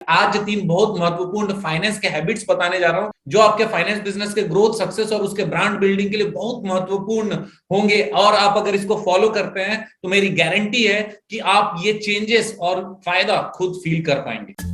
आज 3 बहुत महत्वपूर्ण फाइनेंस के हैबिट्स बताने जा रहा हूं जो आपके फाइनेंस बिजनेस के ग्रोथ, सक्सेस और उसके ब्रांड बिल्डिंग के लिए बहुत महत्वपूर्ण होंगे। और आप अगर इसको फॉलो करते हैं तो मेरी गारंटी है कि आप ये चेंजेस और फायदा खुद फील कर पाएंगे।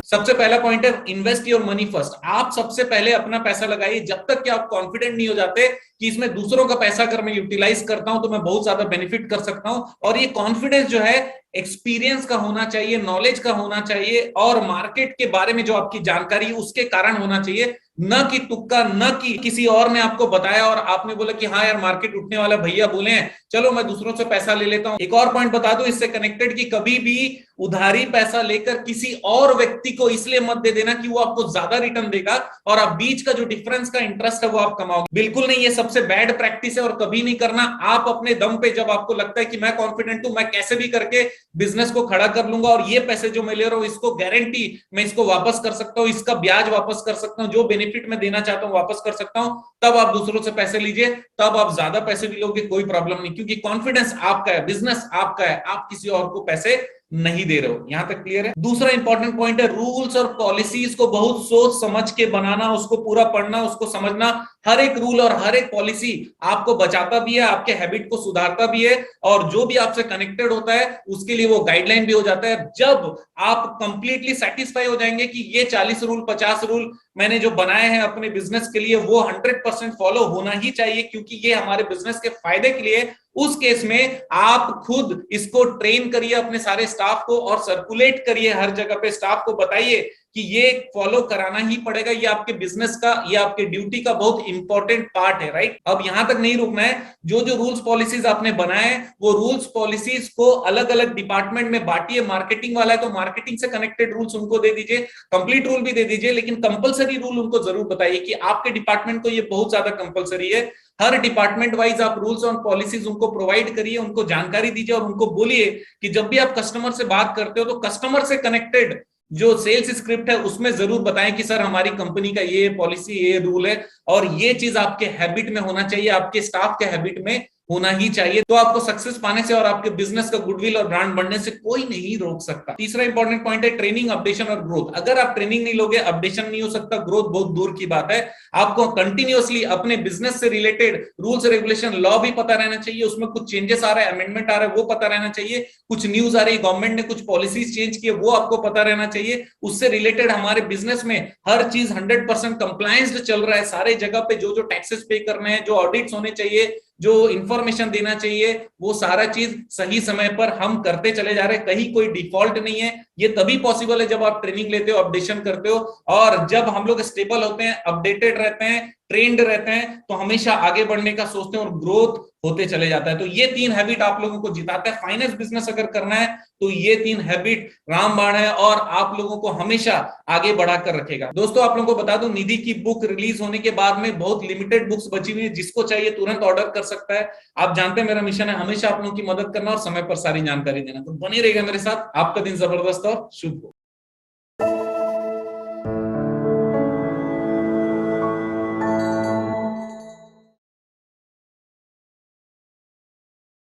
सबसे पहला पॉइंट है इन्वेस्ट योर मनी फर्स्ट। आप सबसे पहले अपना पैसा लगाइए जब तक कि आप कॉन्फिडेंट नहीं हो जाते कि इसमें दूसरों का पैसा अगर मैं यूटिलाइज करता हूं तो मैं बहुत ज्यादा बेनिफिट कर सकता हूं। और ये कॉन्फिडेंस जो है एक्सपीरियंस का होना चाहिए, नॉलेज का होना चाहिए और मार्केट के बारे में जो आपकी जानकारी है उसके कारण होना चाहिए, न कि तुक्का, न कि किसी और ने आपको बताया और आपने बोला कि हाँ यार मार्केट उठने वाला, भैया बोले हैं चलो मैं दूसरों से पैसा ले लेता हूं। एक और पॉइंट बता दूं इससे कनेक्टेड कि कभी भी उधारी पैसा लेकर किसी और व्यक्ति को इसलिए मत दे देना कि वो आपको ज्यादा रिटर्न देगा और आप बीच का जो डिफरेंस का इंटरेस्ट है वो आप कमाओगे। बिल्कुल नहीं, ये सबसे बैड प्रैक्टिस है और कभी नहीं करना। आप अपने दम पे जब आपको लगता है कि मैं कॉन्फिडेंट हूं, मैं कैसे भी करके बिजनेस को खड़ा कर लूंगा और ये पैसे जो मैं ले रहा हूं इसको गारंटी मैं इसको वापस कर सकता हूं, इसका ब्याज वापस कर सकता हूं, जो बेनिफिट मैं देना चाहता हूं वापस कर सकता हूं, तब आप दूसरों से पैसे लीजिए। तब आप ज्यादा पैसे भी लोगे, कोई प्रॉब्लम नहीं, क्योंकि कॉन्फिडेंस आपका है, बिजनेस आपका है, आप किसी और को पैसे नहीं दे रहे हो। यहां तक क्लियर है। दूसरा इंपॉर्टेंट पॉइंट है रूल्स और पॉलिसीज को बहुत सोच समझ के बनाना, उसको पूरा पढ़ना, उसको समझना। हर एक रूल और हर एक पॉलिसी आपको बचाता भी है, आपके हैबिट को सुधारता भी है और जो भी आपसे कनेक्टेड होता है उसके लिए वो गाइडलाइन भी हो जाता है। जब आप कंप्लीटली सेटिस्फाई हो जाएंगे कि ये 40 रूल 50 रूल मैंने जो बनाए हैं अपने बिजनेस के लिए वो 100% फॉलो होना ही चाहिए क्योंकि ये हमारे बिजनेस के फायदे के लिए, उस केस में आप खुद इसको ट्रेन करिए अपने सारे स्टाफ को और सर्कुलेट करिए हर जगह पे। स्टाफ को बताइए कि ये फॉलो कराना ही पड़ेगा, ये आपके बिजनेस का, ये आपके ड्यूटी का बहुत इंपॉर्टेंट पार्ट है, राइट। अब यहां तक नहीं रुकना है, जो जो रूल्स पॉलिसीज आपने बनाए वो रूल्स पॉलिसीज को अलग अलग डिपार्टमेंट में बांटिए। मार्केटिंग वाला है तो मार्केटिंग से कनेक्टेड रूल्स उनको दे दीजिए, कंप्लीट रूल भी दे दीजिए, लेकिन कंपलसरी रूल उनको जरूर बताइए कि आपके डिपार्टमेंट को ये बहुत ज्यादा कंपलसरी है। हर डिपार्टमेंट वाइज आप रूल्स और पॉलिसीज उनको प्रोवाइड करिए, उनको जानकारी दीजिए और उनको बोलिए कि जब भी आप कस्टमर से बात करते हो तो कस्टमर से कनेक्टेड जो सेल्स स्क्रिप्ट है उसमें जरूर बताएं कि सर हमारी कंपनी का ये पॉलिसी, ये रूल है और ये चीज आपके हैबिट में होना चाहिए, आपके स्टाफ के हैबिट में होना ही चाहिए। तो आपको सक्सेस पाने से और आपके बिजनेस का गुडविल और ब्रांड बढ़ने से कोई नहीं रोक सकता। तीसरा इंपॉर्टेंट पॉइंट है ट्रेनिंग, अपडेशन और ग्रोथ। अगर आप ट्रेनिंग नहीं लोगे, अपडेशन नहीं हो सकता, ग्रोथ बहुत दूर की बात है। आपको कंटिन्यूअसली अपने बिजनेस से रिलेटेड रूल्स रेगुलेशन, लॉ भी पता रहना चाहिए, उसमें कुछ चेंजेस आ रहा है, अमेंडमेंट आ रहा है वो पता रहना चाहिए, कुछ न्यूज आ रही है, गवर्नमेंट ने कुछ पॉलिसीज चेंज की है वो आपको पता रहना चाहिए। उससे रिलेटेड हमारे बिजनेस में हर चीज 100% कंप्लायंस्ड चल रहा है, सारे जगह पे जो जो टैक्सेस पे करने हैं, जो ऑडिट्स होने चाहिए, जो इंफॉर्मेशन देना चाहिए, वो सारा चीज सही समय पर हम करते चले जा रहे हैं। कहीं कोई डिफॉल्ट नहीं है। ये तभी पॉसिबल है जब आप ट्रेनिंग लेते हो, अपडेशन करते हो और जब हम लोग स्टेबल होते हैं, अपडेटेड रहते हैं, ट्रेंड रहते हैं तो हमेशा आगे बढ़ने का सोचते हैं और ग्रोथ होते चले जाता है। तो ये 3 हैबिट आप लोगों को जिताता है। फाइनेंस बिजनेस अगर करना है तो ये 3 हैबिट रामबाण है और आप लोगों को हमेशा आगे बढ़ाकर रखेगा। दोस्तों आप लोगों को बता दूं, निधि की बुक रिलीज होने के बाद में बहुत लिमिटेड बुक्स बची हुई है, जिसको चाहिए तुरंत ऑर्डर कर सकता है। आप जानते हैं मेरा मिशन है हमेशा आप लोगों की मदद करना और समय पर सारी जानकारी देना, तो बने रहेगा मेरे साथ। आपका दिन जबरदस्त और शुभ हो।